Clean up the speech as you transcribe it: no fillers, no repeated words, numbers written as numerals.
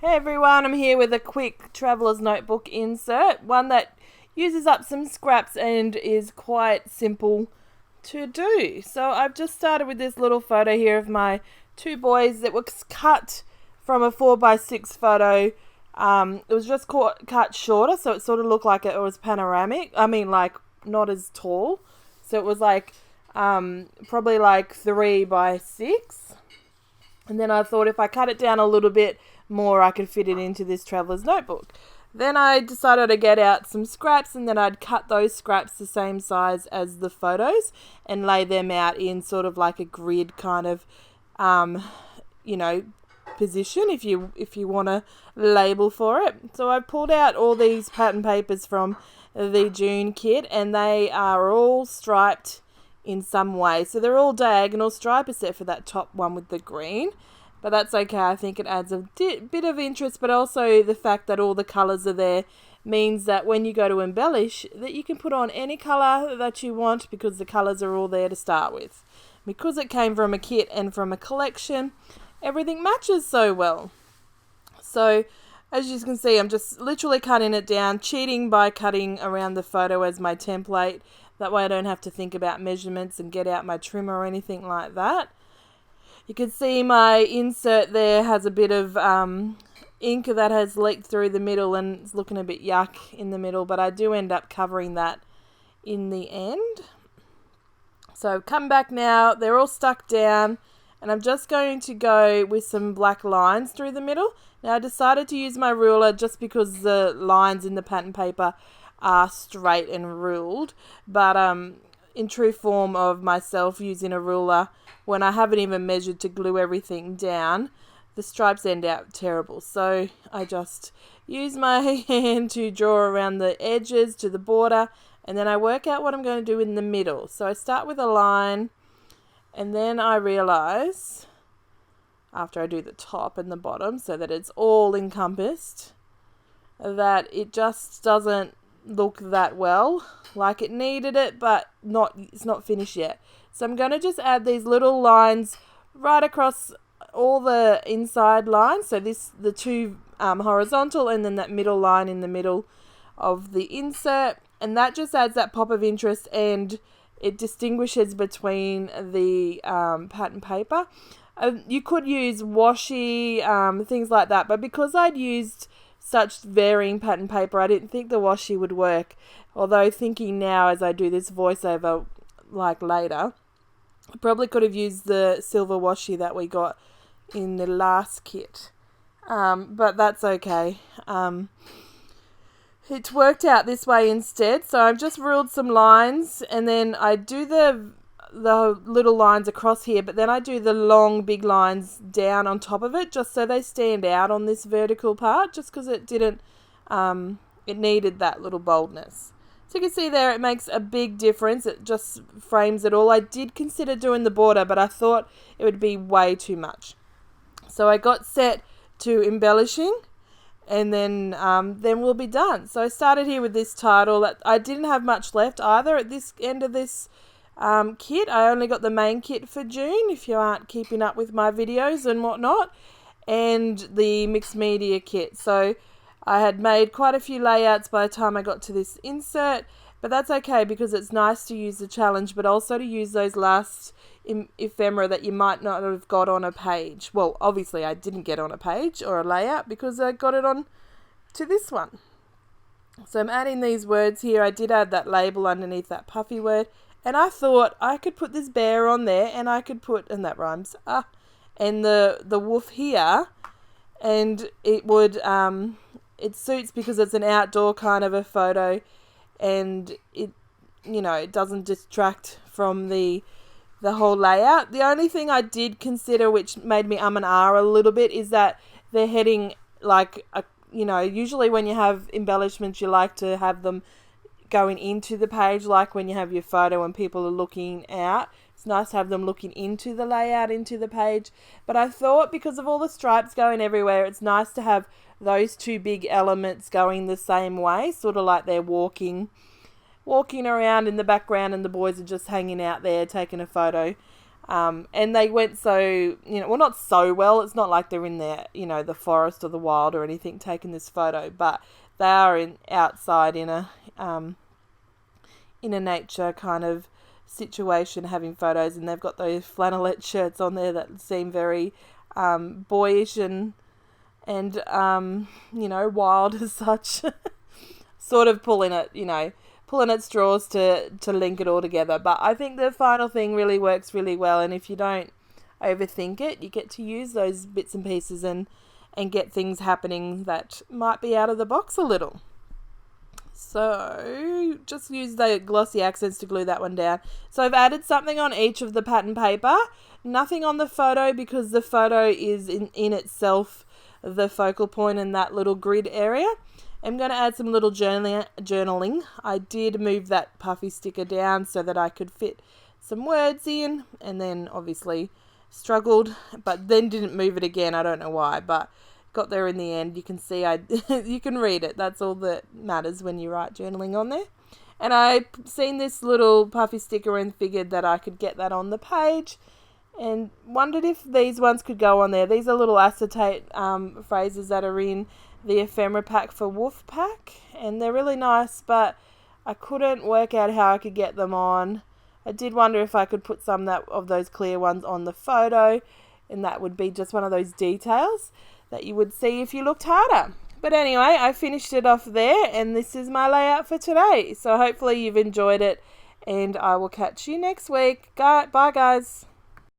Hey everyone, I'm here with a quick traveller's notebook insert, one that uses up some scraps and is quite simple to do. So I've just started with this little photo here of my two boys that was cut from a 4x6 photo. It was just cut shorter, so it sort of looked like it was panoramic. Like not as tall. So it was probably like 3x6. And then I thought if I cut it down a little bit more, I could fit it into this traveller's notebook. Then I decided to get out some scraps, and then I'd cut those scraps the same size as the photos and lay them out in sort of like a grid kind of, position if you want to label for it. So I pulled out all these pattern papers from the June kit, and they are all striped in some way. So they're all diagonal stripe except for that top one with the green. But that's okay. I think it adds a bit of interest, but also the fact that all the colours are there means that when you go to embellish, that you can put on any colour that you want because the colours are all there to start with. Because it came from a kit and from a collection, everything matches so well. So as you can see, I'm just literally cutting it down, cheating by cutting around the photo as my template. That way I don't have to think about measurements and get out my trimmer or anything like that. You can see my insert there has a bit of ink that has leaked through the middle and it's looking a bit yuck in the middle, but I do end up covering that in the end. So come back now, they're all stuck down, and I'm just going to go with some black lines through the middle. Now I decided to use my ruler just because the lines in the pattern paper are straight and ruled, but in true form of myself using a ruler, when I haven't even measured to glue everything down, the stripes end out terrible. So I just use my hand to draw around the edges to the border, and then I work out what I'm going to do in the middle. So I start with a line, and then I realise, after I do the top and the bottom so that it's all encompassed, that it just doesn't look that well, like it needed it, but it's not finished yet. So I'm going to just add these little lines right across all the inside lines. So the two horizontal, and then that middle line in the middle of the insert, and that just adds that pop of interest, and it distinguishes between the pattern paper. You could use washi, things like that, but because I'd used such varying pattern paper, I didn't think the washi would work. Although thinking now as I do this voiceover later, I probably could have used the silver washi that we got in the last kit. But that's okay. It's worked out this way instead. So I've just ruled some lines, and then I do the little lines across here, but then I do the long big lines down on top of it just so they stand out on this vertical part, just because it didn't it needed that little boldness. So you can see there it makes a big difference. It just frames it all. I did consider doing the border, but I thought it would be way too much. So I got set to embellishing, and then we'll be done. So I started here with this title. I didn't have much left either at this end of this kit. I only got the main kit for June, if you aren't keeping up with my videos and whatnot, and the mixed media kit. So I had made quite a few layouts by the time I got to this insert, but that's okay because it's nice to use the challenge, but also to use those last ephemera that you might not have got on a page. Well, obviously I didn't get on a page or a layout because I got it on to this one. So I'm adding these words here. I did add that label underneath that puffy word, and I thought I could put this bear on there, and I could put, and that rhymes, and the woof here, and it would, it suits because it's an outdoor kind of a photo, and it doesn't distract from the whole layout. The only thing I did consider, which made me and ah a little bit, is that they're heading usually when you have embellishments, you like to have them going into the page, like when you have your photo and people are looking out. It's nice to have them looking into the layout, into the page. But I thought because of all the stripes going everywhere, it's nice to have those two big elements going the same way, sort of like they're walking around in the background and the boys are just hanging out there taking a photo. And they went so, well, not so well. It's not like they're in the forest or the wild or anything taking this photo, but they are outside in a nature kind of situation having photos, and they've got those flannelette shirts on there that seem very boyish and wild as such. Sort of pulling at straws to link it all together. But I think the final thing really works really well, and if you don't overthink it, you get to use those bits and pieces and get things happening that might be out of the box a little. So just use the glossy accents to glue that one down. So I've added something on each of the pattern paper, nothing on the photo because the photo is in itself the focal point in that little grid area. I'm going to add some little journaling. I did move that puffy sticker down so that I could fit some words in, and then obviously struggled, but then didn't move it again. I don't know why, but got there in the end. You can see you can read it. That's all that matters when you write journaling on there. And I seen this little puffy sticker and figured that I could get that on the page, and wondered if these ones could go on there. These are little acetate phrases that are in the ephemera pack for Wolf Pack, and they're really nice, but I couldn't work out how I could get them on. I did wonder if I could put some of those clear ones on the photo, and that would be just one of those details that you would see if you looked harder. But anyway, I finished it off there, and this is my layout for today. So hopefully you've enjoyed it, and I will catch you next week. Bye guys.